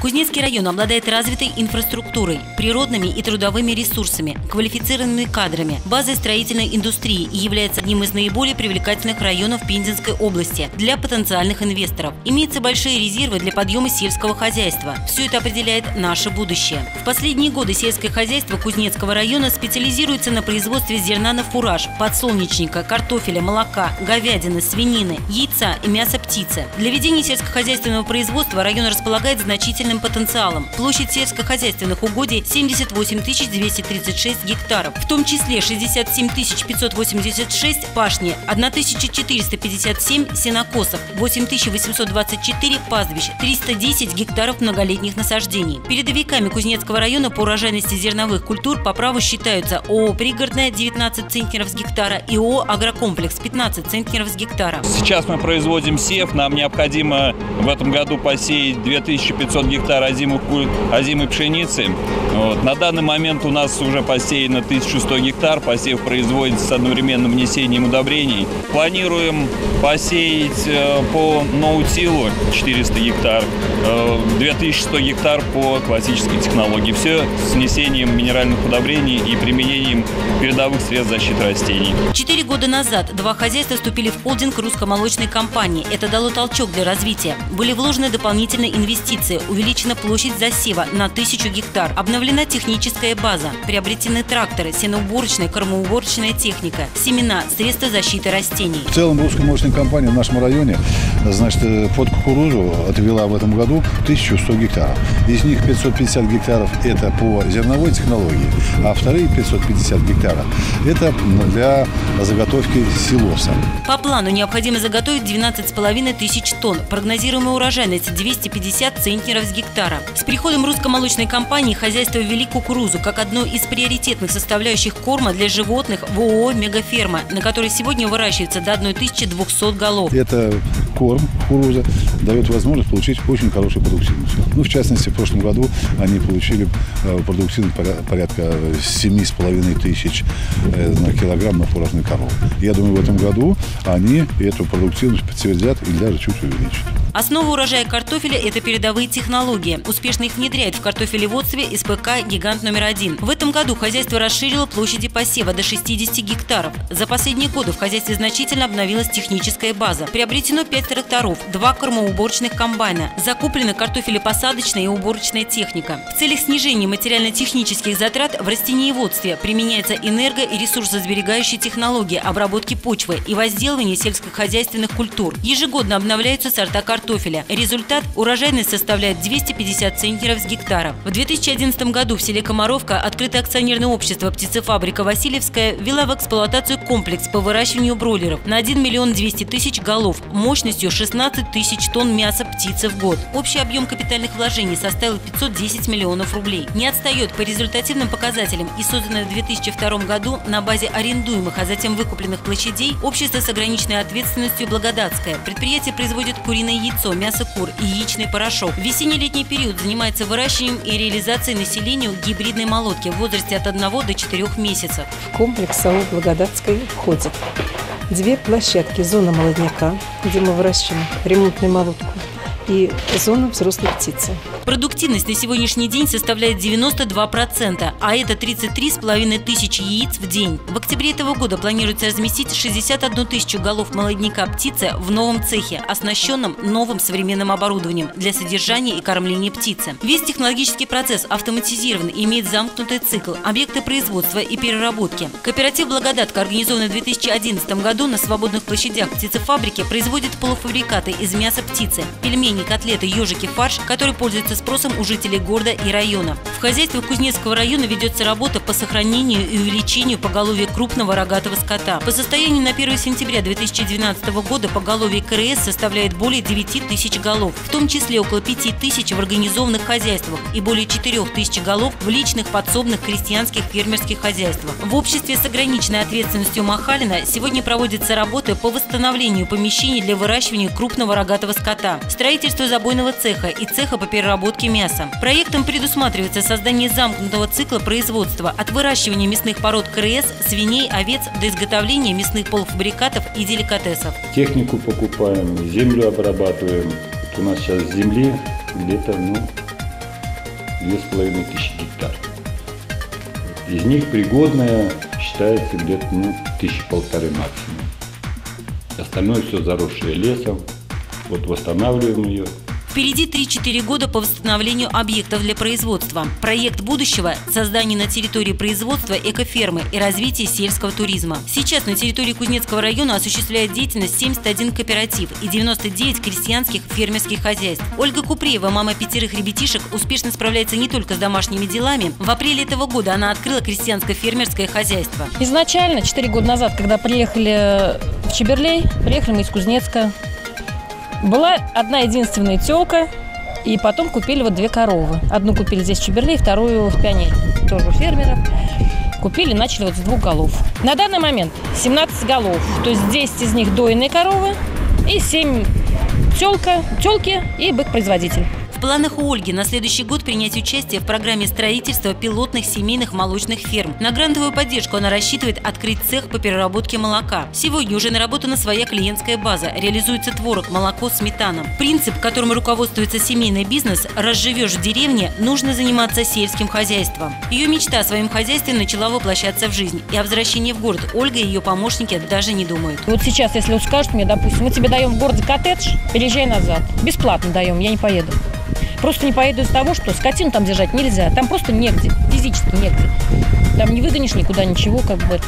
Кузнецкий район обладает развитой инфраструктурой, природными и трудовыми ресурсами, квалифицированными кадрами, базой строительной индустрии и является одним из наиболее привлекательных районов Пензенской области для потенциальных инвесторов. Имеются большие резервы для подъема сельского хозяйства. Все это определяет наше будущее. В последние годы сельское хозяйство Кузнецкого района специализируется на производстве зерна на фураж, подсолнечника, картофеля, молока, говядины, свинины, яйца и мяса птицы. Для ведения сельскохозяйственного производства район располагает значительным потенциалом. Площадь сельскохозяйственных угодий 78 236 гектаров, в том числе 67 586 пашни, 1457 сенокосов, 8824 пастбищ, 310 гектаров многолетних насаждений. Передовиками Кузнецкого района по урожайности зерновых культур по праву считаются ООО «Пригородная» 19 центнеров с гектара и ООО «Агрокомплекс» 15 центнеров с гектара. Сейчас мы производим сев. Нам необходимо в этом году посеять 2500 гектаров озимой пшеницы. На данный момент у нас уже посеяно 1100 гектар. Посев производится с одновременным внесением удобрений. Планируем посеять по ноутилу 400 гектар, 2100 гектар по классической технологии. Все с внесением минеральных удобрений и применением передовых средств защиты растений. 4 года назад два хозяйства вступили в холдинг русско-молочной компании. Это дало толчок для развития. Были вложены дополнительные инвестиции, увеличена площадь засева на 1000 гектар, обновлена техническая база, приобретены тракторы, сеноуборочная, кормоуборочная техника, семена, средства защиты растений. В целом русско-молочная компания в нашем районе, значит, под кукурузу отвела в этом году 1100 гектаров. Из них 550 гектаров это по зерновой технологии, а вторые 550 гектаров это для заготовки силоса. По плану необходимо заготовить 12,5 тысяч тонн. Прогнозируемая урожайность 250 центнеров с гектара. С приходом русско-молочной компании хозяйство ввели кукурузу как одну из приоритетных составляющих корма для животных в ООО «Мегаферма», на которой сегодня выращивается до 1200 голов. Это корм, кукуруза, дает возможность получить очень хорошую продуктивность. В частности, в прошлом году они получили продуктивность порядка 7,5 тысяч килограмм на фуражную корову. Я думаю, в этом году они эту продуктивность подтвердят и даже чуть увеличат. Основа урожая картофеля – это передовые технологии. Успешно их внедряет в картофелеводстве СПК «Гигант №1». В этом году хозяйство расширило площади посева до 60 гектаров. За последние годы в хозяйстве значительно обновилась техническая база. Приобретено 5 тракторов, 2 кормоуборочных комбайна. Закуплена картофелепосадочная и уборочная техника. В целях снижения материально-технических затрат в растениеводстве применяется энерго- и ресурсосберегающие технологии обработки почвы и возделывания сельскохозяйственных культур. Ежегодно обновляются сорта картофеля. Результат – урожайность составляет 250 центнеров с гектара. В 2011 году в селе Комаровка открытое акционерное общество «Птицефабрика Васильевская» ввела в эксплуатацию комплекс по выращиванию бройлеров на 1 200 000 голов мощностью 16 тысяч тонн мяса птицы в год. Общий объем капитальных вложений составил 510 миллионов рублей. Не отстает по результативным показателям и созданное в 2002 году на базе арендуемых, а затем выкупленных площадей общество с ограниченной ответственностью «Благодатское». Предприятие производит куриное яйцо, мясо кур и яичный порошок. В весенне-летний период занимается выращиванием и реализацией населению гибридной молотки в возрасте от 1 до 4 месяцев. В комплекс САО «Благодатское» входит 2 площадки: зона молодняка, где мы выращиваем ремонтную молотку, и зона взрослой птицы. Продуктивность на сегодняшний день составляет 92%, а это 33,5 тысячи яиц в день. В октябре этого года планируется разместить 61 тысячу голов молодняка птицы в новом цехе, оснащенном новым современным оборудованием для содержания и кормления птицы. Весь технологический процесс автоматизирован и имеет замкнутый цикл, объекты производства и переработки. Кооператив «Благодатка», организованный в 2011 году на свободных площадях птицефабрики, производит полуфабрикаты из мяса птицы, пельмени, котлеты, ежики, фарш, который пользуется спросом у жителей города и района. В хозяйствах Кузнецкого района ведется работа по сохранению и увеличению поголовья крупного рогатого скота. По состоянию на 1 сентября 2012 года поголовье КРС составляет более 9 тысяч голов, в том числе около 5 тысяч в организованных хозяйствах и более 4 тысяч голов в личных подсобных крестьянских фермерских хозяйствах. В обществе с ограниченной ответственностью Махалина сегодня проводятся работы по восстановлению помещений для выращивания крупного рогатого скота, строительство забойного цеха и цеха по переработке мяса. Проектом предусматривается создание замкнутого цикла производства от выращивания мясных пород КРС, свиней, овец до изготовления мясных полуфабрикатов и деликатесов. Технику покупаем, землю обрабатываем. Вот у нас сейчас земли где-то 2500 гектар. Из них пригодная считается где-то 1500 максимум. Остальное все заросшее лесом. Вот восстанавливаем ее. Впереди 3-4 года по восстановлению объектов для производства. Проект будущего – создание на территории производства экофермы и развитие сельского туризма. Сейчас на территории Кузнецкого района осуществляет деятельность 71 кооператив и 99 крестьянских фермерских хозяйств. Ольга Купреева, мама 5 ребятишек, успешно справляется не только с домашними делами. В апреле этого года она открыла крестьянско-фермерское хозяйство. Изначально, 4 года назад, когда приехали в Чеберлей, приехали мы из Кузнецка, была одна единственная тёлка, и потом купили вот 2 коровы. Одну купили здесь в Чеберлей, вторую в Пионере, тоже у фермеров. Купили, начали вот с 2 голов. На данный момент 17 голов, то есть 10 из них дойные коровы и 7 тёлки и бык-производитель. В планах у Ольги на следующий год принять участие в программе строительства пилотных семейных молочных ферм. На грантовую поддержку она рассчитывает открыть цех по переработке молока. Сегодня уже наработана своя клиентская база. Реализуется творог, молоко, сметана. Принцип, которым руководствуется семейный бизнес – раз живешь в деревне, нужно заниматься сельским хозяйством. Ее мечта о своем хозяйстве начала воплощаться в жизнь. И о возвращении в город Ольга и ее помощники даже не думают. Вот сейчас, если вот скажут мне, допустим, мы тебе даем в городе коттедж, переезжай назад. Бесплатно даем, я не поеду. Просто не поеду из-за того, что скотину там держать нельзя. Там просто негде, физически негде. Там не выгонишь никуда ничего, как бы это.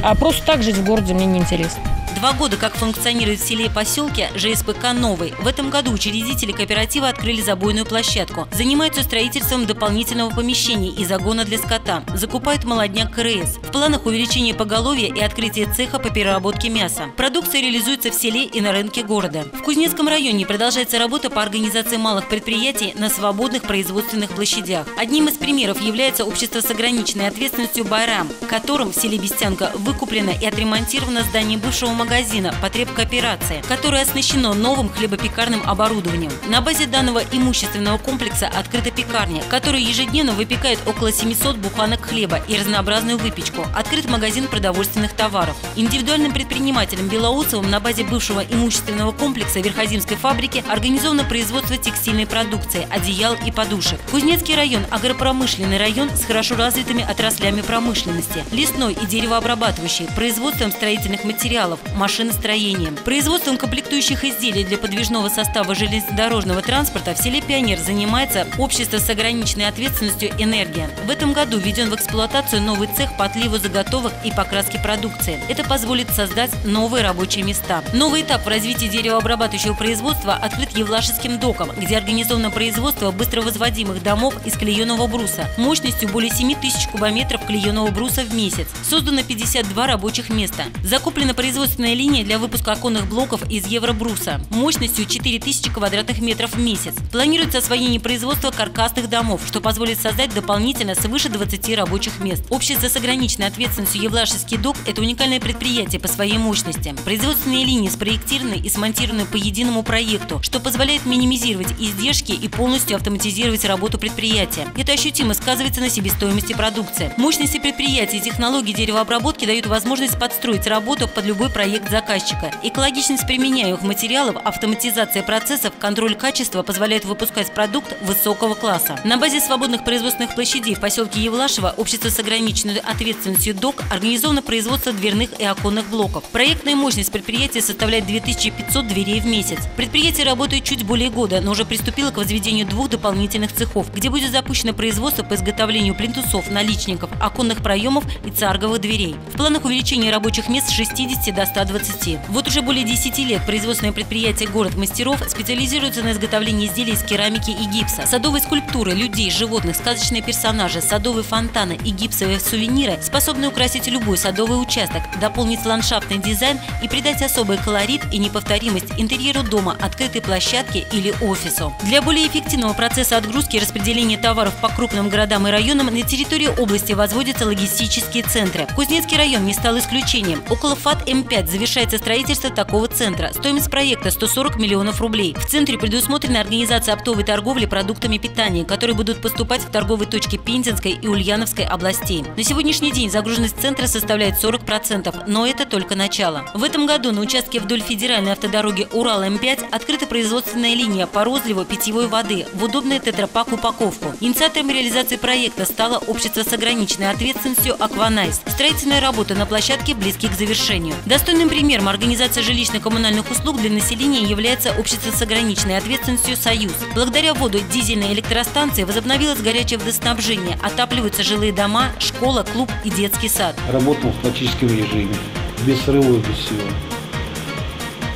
А просто так жить в городе мне неинтересно. 2 года, как функционирует в селе и поселке ЖСПК «Новый». В этом году учредители кооператива открыли забойную площадку. Занимаются строительством дополнительного помещения и загона для скота. Закупают молодняк КРС. В планах увеличение поголовья и открытие цеха по переработке мяса. Продукция реализуется в селе и на рынке города. В Кузнецком районе продолжается работа по организации малых предприятий на свободных производственных площадях. Одним из примеров является общество с ограниченной ответственностью «Байрам», которым в селе Бестянка выкуплено и отремонтировано здание бывшего магазина «Потребкооперация», которое оснащено новым хлебопекарным оборудованием. На базе данного имущественного комплекса открыта пекарня, которая ежедневно выпекает около 700 буханок хлеба и разнообразную выпечку. Открыт магазин продовольственных товаров. Индивидуальным предпринимателем Белоусовым на базе бывшего имущественного комплекса Верхозимской фабрики организовано производство текстильной продукции, одеял и подушек. Кузнецкий район – агропромышленный район с хорошо развитыми отраслями промышленности, лесной и деревообрабатывающей, производством строительных материалов, машиностроением. Производством комплектующих изделий для подвижного состава железнодорожного транспорта в селе Пионер занимается общество с ограниченной ответственностью «Энергия». В этом году введен в эксплуатацию новый цех по отливу заготовок и покраске продукции. Это позволит создать новые рабочие места. Новый этап в развитии деревообрабатывающего производства открыт Евлашевским доком, где организовано производство быстровозводимых домов из клееного бруса мощностью более 7000 кубометров клееного бруса в месяц. Создано 52 рабочих места. Закуплена производственная линия для выпуска оконных блоков из евробруса мощностью 4000 квадратных метров в месяц. Планируется освоение производства каркасных домов, что позволит создать дополнительно свыше 20 рабочих мест. Общество с ограниченной ответственностью Евлашевский док – это уникальное предприятие по своей мощности. Производственные линии спроектированы и смонтированы по единому проекту, что позволяет минимизировать издержки и полностью автоматизировать работу предприятия. Это ощутимо сказывается на себестоимости продукции. Мощности предприятия и технологии деревообработки дают возможность подстроить работу под любой проект заказчика. Экологичность применяемых материалов, автоматизация процессов, контроль качества позволяет выпускать продукт высокого класса. На базе свободных производственных площадей в поселке Евлашево общество с ограниченной ответственностью ДОК организовано производство дверных и оконных блоков. Проектная мощность предприятия составляет 2500 дверей в месяц. Предприятие работает чуть более года, но уже приступило к возведению 2 дополнительных цехов, где будет запущено производство по изготовлению плинтусов, наличников, оконных проемов и царговых дверей. В планах увеличения рабочих мест с 60 до 120. Вот уже более 10 лет производственное предприятие «Город мастеров» специализируется на изготовлении изделий из керамики и гипса. Садовые скульптуры, людей, животных, сказочные персонажи, садовые фонтаны и гипсовые сувениры способны украсить любой садовый участок, дополнить ландшафтный дизайн и придать особый колорит и неповторимость интерьеру дома, открытой площадке или офису. Для более эффективного процесса отгрузки и распределения товаров по крупным городам и районам на территории области возводятся логистические центры. Кузнецкий район район не стал исключением. Около ФАТ М5 завершается строительство такого центра. Стоимость проекта – 140 миллионов рублей. В центре предусмотрена организация оптовой торговли продуктами питания, которые будут поступать в торговые точки Пензенской и Ульяновской областей. На сегодняшний день загруженность центра составляет 40%, но это только начало. В этом году на участке вдоль федеральной автодороги Урал-М5 открыта производственная линия по розливу питьевой воды в удобную тетрапак-упаковку. Инициатором реализации проекта стало общество с ограниченной ответственностью «Акванайс». Строительные работы на площадке близки к завершению. Достойным примером организации жилищно-коммунальных услуг для населения является общество с ограниченной ответственностью «Союз». Благодаря вводу дизельной электростанции возобновилось горячее водоснабжение, отапливаются жилые дома, школа, клуб и детский сад. Работал в автоматическом режиме, без срывов, без всего.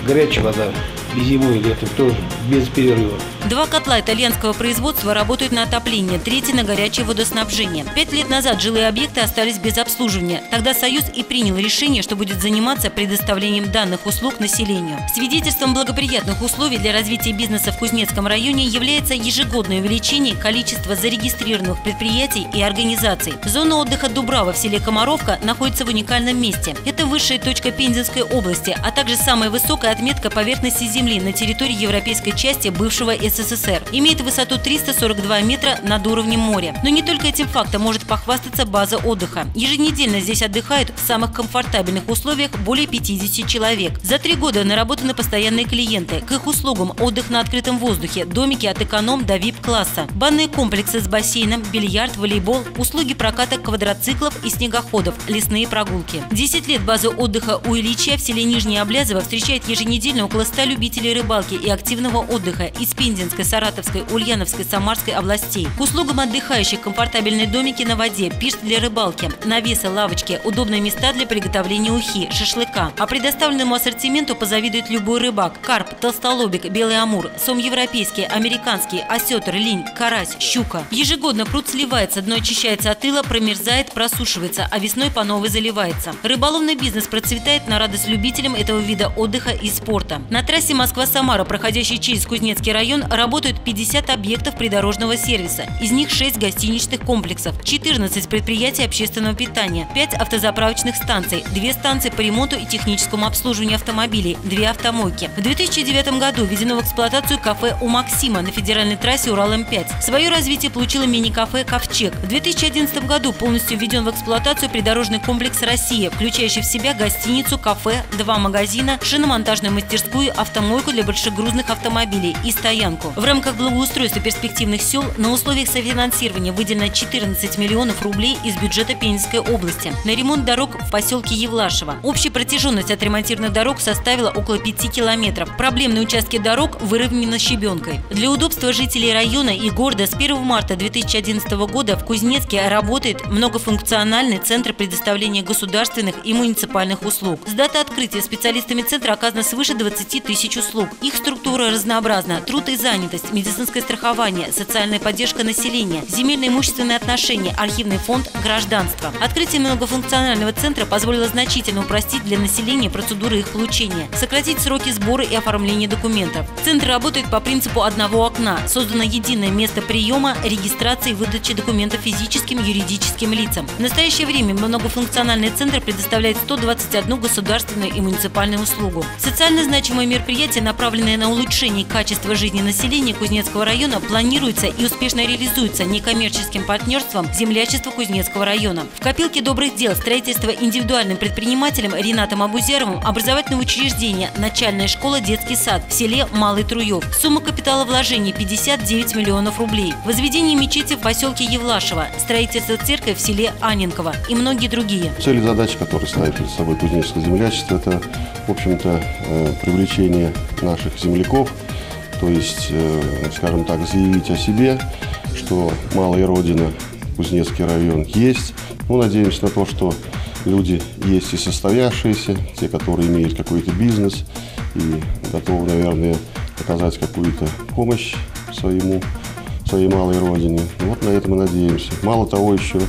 Горячая вода. И зимой, и летом тоже, без перерыва. 2 котла итальянского производства работают на отопление, 3 на горячее водоснабжение. 5 лет назад жилые объекты остались без обслуживания. Тогда «Союз» и принял решение, что будет заниматься предоставлением данных услуг населению. Свидетельством благоприятных условий для развития бизнеса в Кузнецком районе является ежегодное увеличение количества зарегистрированных предприятий и организаций. Зона отдыха «Дубрава» в селе Комаровка находится в уникальном месте. Это высшая точка Пензенской области, а также самая высокая отметка поверхности земли на территории европейской части бывшего СССР. Имеет высоту 342 метра над уровнем моря. Но не только этим фактом может похвастаться база отдыха. Еженедельно здесь отдыхают в самых комфортабельных условиях более 50 человек. За 3 года наработаны постоянные клиенты. К их услугам отдых на открытом воздухе, домики от эконом до VIP-класса, банные комплексы с бассейном, бильярд, волейбол, услуги проката квадроциклов и снегоходов, лесные прогулки. 10 лет база отдыха у Ильича в селе Нижнее Облязово встречает еженедельно около 100 любителей рыбалки и активного отдыха из Пензенской, Саратовской, Ульяновской, Самарской областей. К услугам отдыхающих комфортабельные домики на воде, пирс для рыбалки, навесы, лавочки, удобные места для приготовления ухи, шашлыка. А предоставленному ассортименту позавидует любой рыбак. Карп, толстолобик, белый амур, сом европейский, американский, осетр, линь, карась, щука. Ежегодно пруд сливается, дно очищается от ила, промерзает, просушивается, а весной по новой заливается. Рыболовный бизнес процветает на радость любителям этого вида отдыха и спорта. На трассе Москва-Самара, проходящей через Кузнецкий район, работают 50 объектов придорожного сервиса. Из них 6 гостиничных комплексов, 14 предприятий общественного питания, 5 автозаправочных станций, 2 станции по ремонту и техническому обслуживанию автомобилей, 2 автомойки. В 2009 году введено в эксплуатацию кафе у Максима на федеральной трассе Урал-М5. Свое развитие получило мини-кафе «Ковчег». В 2011 году полностью введен в эксплуатацию придорожный комплекс «Россия», включающий в себя гостиницу, кафе, 2 магазина, шиномонтажную мастерскую, автомойку для большегрузных автомобилей и стоянку. В рамках благоустройства перспективных сел на условиях софинансирования выделено 14 миллионов рублей из бюджета Пензенской области на ремонт дорог в поселке Евлашево. Общая протяженность отремонтированных дорог составила около 5 километров. Проблемные участки дорог выровнены щебенкой. Для удобства жителей района и города с 1 марта 2011 года в Кузнецке работает многофункциональный центр предоставления государственных и муниципальных услуг. С даты открытия специалистами центра оказано свыше 20 тысяч услуг. Их структура разнообразна: труд и занятость, медицинское страхование, социальная поддержка населения, земельно-имущественные отношения, архивный фонд, гражданство. Открытие многофункционального центра позволило значительно упростить для населения процедуры их получения, сократить сроки сбора и оформления документов. Центр работает по принципу одного окна. Создано единое место приема, регистрации и выдачи документов физическим и юридическим лицам. В настоящее время многофункциональный центр предоставляет 121 государственную и муниципальную услугу. Социально значимые мероприятия, направленные на улучшение качества жизни населения Кузнецкого района, планируются и успешно реализуются некоммерческим партнерством землячества Кузнецкого района. В копилке добрых дел строительство индивидуальным предпринимателем Ринатом Абузяровым образовательного учреждения «Начальная школа, детский сад» в селе Малый Труев. Сумма капитала вложений 59 миллионов рублей. Возведение мечети в поселке Евлашево, строительство церкви в селе Анненково и многие другие. Цели и задачи, которые ставит перед собой Кузнецкое землячество, это, в общем-то, привлечение наших земляков, то есть, скажем так, заявить о себе, что малая родина, Кузнецкий район есть. Мы надеемся на то, что люди есть и состоявшиеся, те, которые имеют какой-то бизнес и готовы, наверное, оказать какую-то помощь своей малой родине. Вот на это мы надеемся. Мало того, еще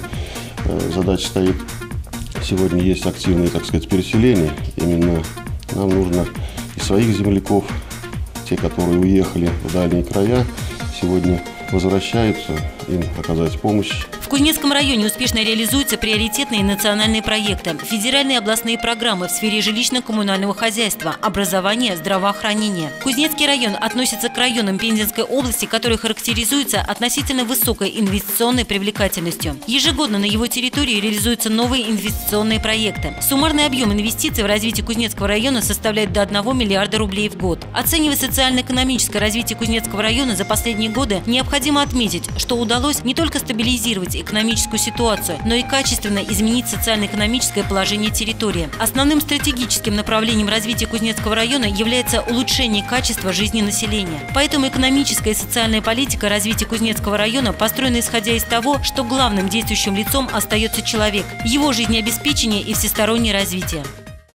задача стоит, сегодня есть активные, так сказать, переселения. Именно нам нужно из своих земляков, те, которые уехали в дальние края, сегодня возвращаются, им оказать помощь. В Кузнецком районе успешно реализуются приоритетные национальные проекты, федеральные и областные программы в сфере жилищно-коммунального хозяйства, образования, здравоохранения. Кузнецкий район относится к районам Пензенской области, которые характеризуются относительно высокой инвестиционной привлекательностью. Ежегодно на его территории реализуются новые инвестиционные проекты. Суммарный объем инвестиций в развитие Кузнецкого района составляет до 1 миллиарда рублей в год. Оценивая социально-экономическое развитие Кузнецкого района за последние годы, необходимо отметить, что удалось не только стабилизировать экономическую ситуацию, но и качественно изменить социально-экономическое положение территории. Основным стратегическим направлением развития Кузнецкого района является улучшение качества жизни населения. Поэтому экономическая и социальная политика развития Кузнецкого района построена исходя из того, что главным действующим лицом остается человек, его жизнеобеспечение и всестороннее развитие.